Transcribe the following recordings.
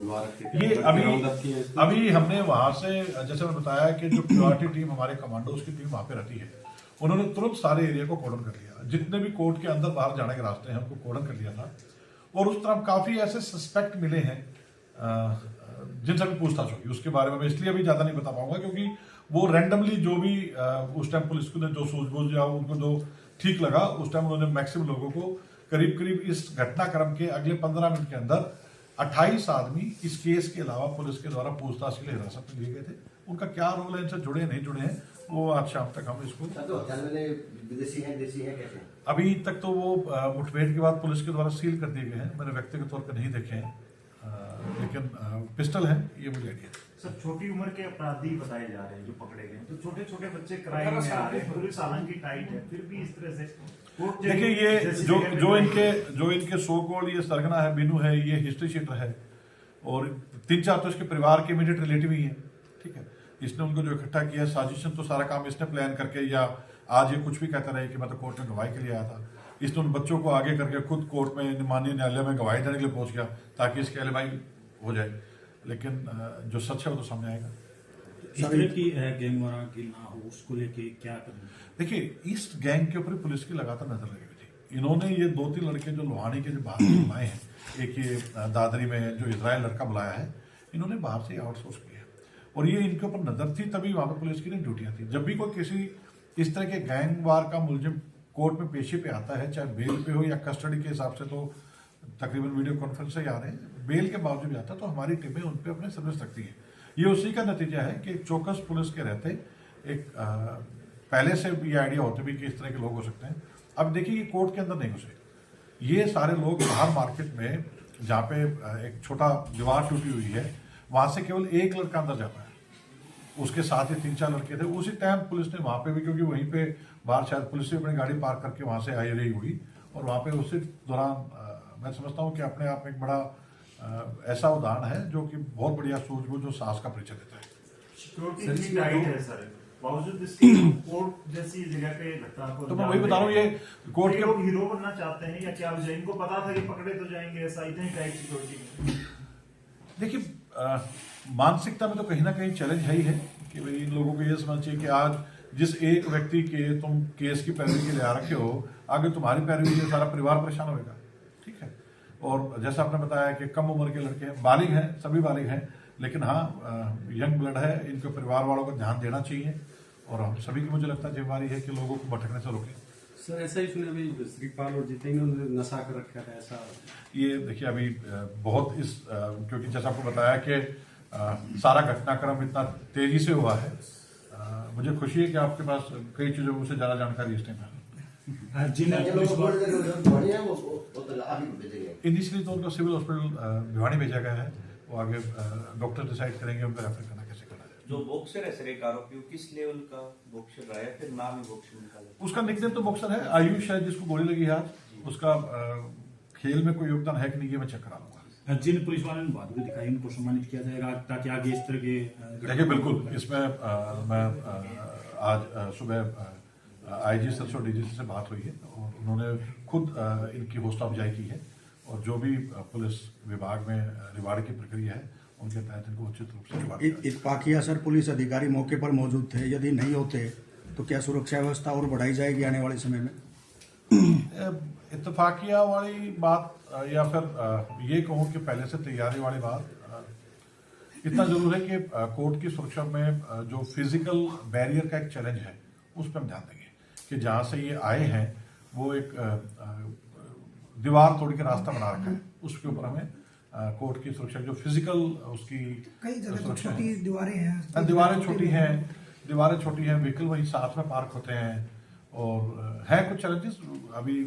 खुलवा रखे थे। ये अभी हमने वहां से, जैसे मैंने बताया कि जो प्रियोरिटी टीम हमारे कमांडोज की टीम वहां पे रहती है, उन्होंने तुरंत सारे एरिया को कोर्डन कर लिया। जितने भी कोर्ट के अंदर बाहर जाने के रास्ते हैं उनको कोर्डन कर लिया था। और उस तरफ काफी ऐसे सस्पेक्ट मिले हैं जिनसे भी पूछताछ होगी। उसके बारे में मैं इसलिए अभी ज्यादा नहीं बता पाऊंगा क्योंकि वो रैंडमली जो भी उस टाइम पुलिस को जो सूझबूझ या उनको जो ठीक लगा उस टाइम उन्होंने मैक्सिमम लोगों को करीब करीब इस घटनाक्रम के अगले 15 मिनट के अंदर 28 आदमी इस केस के अलावा पुलिस के द्वारा पूछताछ के लिए हिरासत में लिए गए थे। उनका क्या रोल है, इनसे जुड़े नहीं जुड़े हैं, वो आज शाम तक हम इसको विदेशी है कैसे? अभी तक तो वो मुठभेड़ के बाद पुलिस के द्वारा सील कर दिए गए हैं। मैंने व्यक्तिगत तौर पर नहीं देखे हैं, लेकिन पिस्टल है ये मुझे आइडिया। सर छोटी उम्र के अपराधी बताए जा रहे हैं जो पकड़े गए, तो छोटे छोटे बच्चे क्राइम में आ रहे हैं, पुलिस हालांकि टाइट है, फिर भी इस तरह से देखिए ये जो इनके सो कॉल्ड ये सरगना है, बीनू है, ये हिस्ट्री शीटर है और 3-4 तो इसके परिवार के इमीडिएट रिलेटिव ही है। ठीक है, इसने उनको जो इकट्ठा किया, साजिशन तो सारा काम इसने प्लान करके, या आज ये कुछ भी कहता रहे कि मैं तो कोर्ट में गवाही के लिए आया था, इसने उन बच्चों को आगे करके खुद कोर्ट में माननीय न्यायालय में गवाही देने के लिए पहुंच गया ताकि इसके एलिबाई हो जाए। लेकिन जो सच है वो तो सामने आएगा। इस तरह की गैंग वारा की ना हो उसको लेके क्या करना? देखिए इस गैंग के ऊपर पुलिस की लगातार नजर लगी हुई थी। इन्होंने ये 2-3 लड़के जो लोहानी के जो बाहर से बुलाए हैं, एक ये दादरी में जो इजराइल लड़का बुलाया है, इन्होंने बाहर से आउटसोर्स किया और ये इनके ऊपर नजर थी, तभी वहां पर पुलिस की ड्यूटियां थी। जब भी कोई किसी इस तरह के गैंग वार का मुलजिम कोर्ट में पेशी पे आता है, चाहे बेल पे हो या कस्टडी के हिसाब से, तो तकरीबन वीडियो कॉन्फ्रेंस से ही आ रहे हैं, बेल के बावजूद भी आता है तो हमारी टीमें उन पर अपने सर्विस रखती है। ये उसी का नतीजा है कि एक चौकस पुलिस के रहते एक पहले से भी आइडिया होते भी कि इस तरह के लोग हो सकते हैं। अब देखिए ये कोर्ट के अंदर नहीं घुसे, ये सारे लोग बाहर मार्केट में जहाँ पे एक छोटा दीवार टूटी हुई है वहां से केवल एक लड़का अंदर जाता है, उसके साथ ही 3-4 लड़के थे। उसी टाइम पुलिस ने वहां पे भी, क्योंकि वहीं पे बाहर शायद पुलिस ने अपनी गाड़ी पार्क करके वहां से आई रही हुई और वहां पे उसी दौरान मैं समझता हूँ कि अपने आप में एक बड़ा ऐसा उदाहरण है जो कि बहुत बढ़िया सूझबूझ और साहस का परिचय देता है। सिक्योरिटी टाइट है सर, बावजूद इसके कोर्ट जैसी जगह पे घटना को, तो मैं वही बता रहा हूँ, ये कोर्ट के लोग हीरो बनना चाहते हैं या क्या वजह? इनको पता था कि पकड़े तो जाएंगे, ऐसा इतनी टाइट सिक्योरिटी। देखिए मानसिकता में तो कहीं ना कहीं चैलेंज है ही है कि भाई इन लोगों को ये समझना चाहिए कि आज जिस एक व्यक्ति के तुम केस की पैरवी के लिए आ रखे हो, आगे तुम्हारी पैरवी से सारा परिवार परेशान होगा। ठीक है, और जैसा आपने बताया कि कम उम्र के लड़के हैं, बालिग हैं, सभी बालिग हैं, लेकिन हाँ यंग ब्लड है, इनके परिवार वालों को ध्यान देना चाहिए और हम सभी की मुझे लगता है जिम्मेदारी है कि लोगों को भटकने से रोकें। सर ऐसा ही सुने अभी श्रीपाल और जितेंद्र ने नशा कर रखा था, ऐसा? ये देखिए अभी बहुत क्योंकि जैसा आपको बताया कि सारा घटनाक्रम इतना तेजी से हुआ है, मुझे खुशी है कि आपके पास कई चीजों से ज्यादा जानकारी इस टाइम है। इनिशियली तो उनको सिविल हॉस्पिटल भिवानी भेजा गया है, वो आगे डॉक्टर डिसाइड करेंगे उनको रेफर करना कैसे करना है। जो बॉक्सर है सर, एक आरोपी किस लेवल का बॉक्सर रहा है, फिर नाम ही बॉक्सर निकाला? उसका निकनेम तो बॉक्सर है। आयुष है जिसको गोली लगी है, उसका खेल में कोई योगदान है कि नहीं ये मैं चेक करा लूंगा। जिन पुलिस वालों ने बहादुरी दिखाई उनको सम्मानित किया जाएगा ताकि आगे इस तरह के देखिए बिल्कुल इसमें मैं आज सुबह आईजी सर और डीजी से बात हुई है और उन्होंने खुद इनकी हौसला अफजाई की है और जो भी पुलिस विभाग में रिवार्ड की प्रक्रिया है उनके तहत इनको उचित रूप से रिवार्ड। इत्तेफाकिया सर पुलिस अधिकारी मौके पर मौजूद थे, यदि नहीं होते तो क्या सुरक्षा व्यवस्था और बढ़ाई जाएगी आने वाले समय में? इत्तेफाकिया वाली बात या फिर ये कहूँ कि पहले से तैयारी वाली बात, इतना जरूर है कि कोर्ट की सुरक्षा में जो फिजिकल बैरियर का एक चैलेंज है उस पर हम ध्यान देंगे कि जहाँ से ये आए हैं वो एक दीवार तोड़ के रास्ता बना रखा है, उसके ऊपर हमें कोर्ट की सुरक्षा जो फिजिकल उसकी कई जगह छोटी दीवारें हैं, दीवारें छोटी हैं, व्हीकल वही साथ में पार्क होते हैं और है कुछ चैलेंजेस। अभी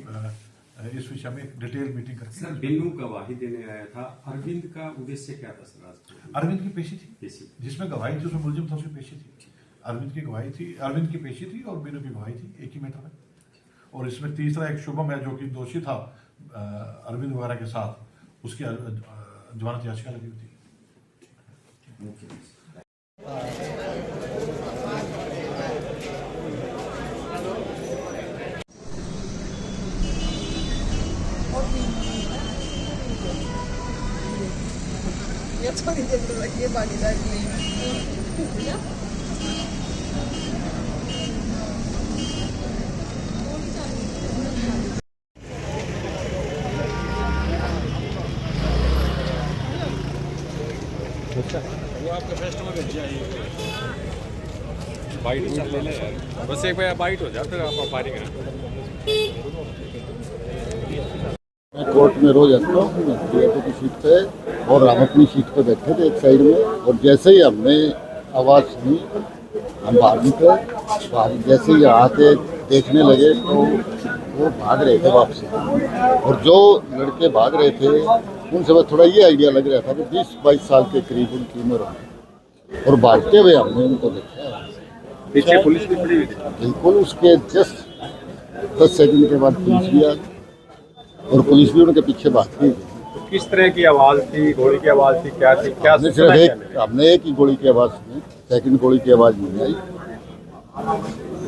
इस विषय में एक डिटेल मीटिंग करके सर बिन्नू गवाही देने आया था, अरविंद का उद्देश्य क्या था सर? अरविंद की पेशी थी, जिसमें गवाही थी, उसमें मुलजिम था, उसकी पेशी थी। अरविंद की गवाही थी, अरविंद की पेशी थी और बिन्नू की गवाही थी एक ही मैटर में। और इसमें तीसरा एक शुभम है जो कि दोषी था अरविंद वगैरह के साथ, उसकी जमानत याचिका लगी हुई थी। ये थोड़ी देर तो लगी है भागीदारी में। बाइट ले ले यार, बस एक बार बाइट हो जाए फिर आप फायरिंग है। मैं कोर्ट में रोज आता हूँ, मैं थिएटर की सीट पे और हम अपनी सीट पे बैठे थे एक साइड में, और जैसे ही हमने आवाज़ सुनी हम बाहर निकले। बाहर जैसे ही आके देखने लगे तो वो भाग रहे थे वापसी, और जो लड़के भाग रहे थे उनसे बस थोड़ा ये आइडिया लग रहा था कि 20-22 साल के करीब उनकी उम्र होगी, और भागते हुए हमने उनको देखा। पीछे पुलिस भी खड़ी हुई थी। बिल्कुल उसके जस्ट 10 सेकंड के बाद पुलिस भी आ गई, और पुलिस भी उनके पीछे भागती गई। तो किस तरह की आवाज थी, गोली की आवाज थी, क्या थी, क्या हमने एक ही गोली की आवाज़ सुनी, सेकंड गोली की आवाज़ नहीं आई।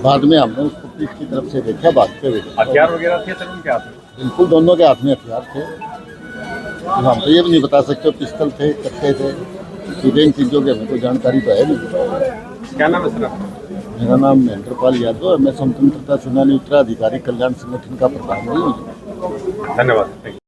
बाद में हमने उसको पीठ की तरफ से देखा भागते हुए। हथियार वगैरह थे सर उनके हाथ में? बिल्कुल दोनों के हाथ में हथियार थे। हम तो ये भी नहीं बता सकते पिस्टल थे, कट्टे थे, इन चीज़ों की हमें कोई जानकारी तो है नहीं। क्या नाम है सर आपका? मेरा नाम महेंद्रपाल यादव है, मैं स्वतंत्रता सेनानी उत्तराधिकारी कल्याण संगठन का प्रधान हूँ। धन्यवाद।